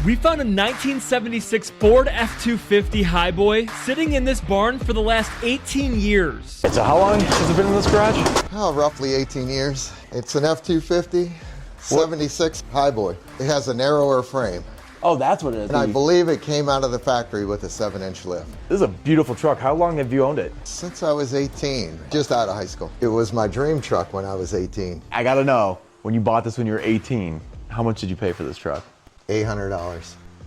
We found a 1976 Ford F250 Highboy sitting in this barn for the last 18 years. So how long has it been in this garage? Oh, roughly 18 years. It's an F250 76 Highboy. It has a narrower frame. Oh, that's what it is. And I believe it came out of the factory with a 7-inch lift. This is a beautiful truck. How long have you owned it? Since I was 18, just out of high school. It was my dream truck when I was 18. I gotta know, when you bought this when you were 18, how much did you pay for this truck? $800.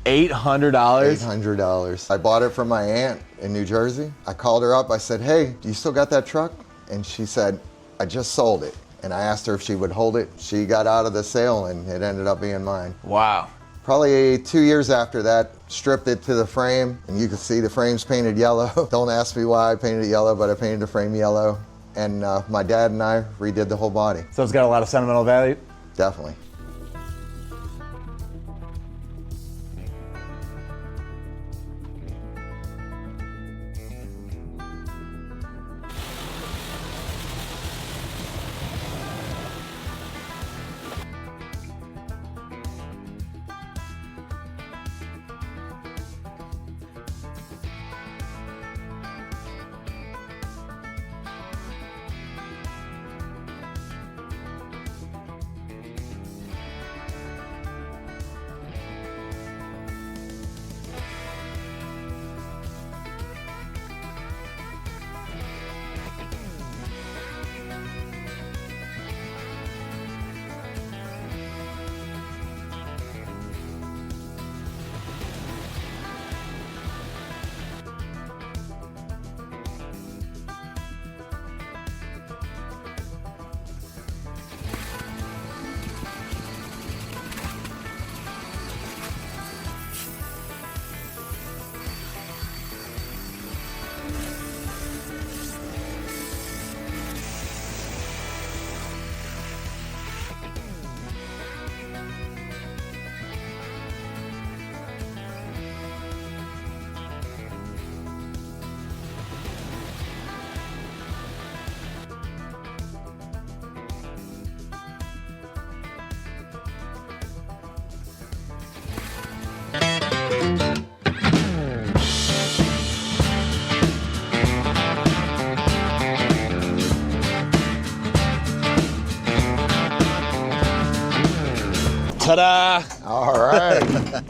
$800? $800. I bought it from my aunt in New Jersey. I called her up. I said, hey, do you still got that truck? And she said, I just sold it. And I asked her if she would hold it. She got out of the sale and it ended up being mine. Wow. Probably 2 years after that, stripped it to the frame, and you can see the frame's painted yellow. Don't ask me why I painted it yellow, but I painted the frame yellow. And my dad and I redid the whole body. So it's got a lot of sentimental value? Definitely. Ta-da! All right.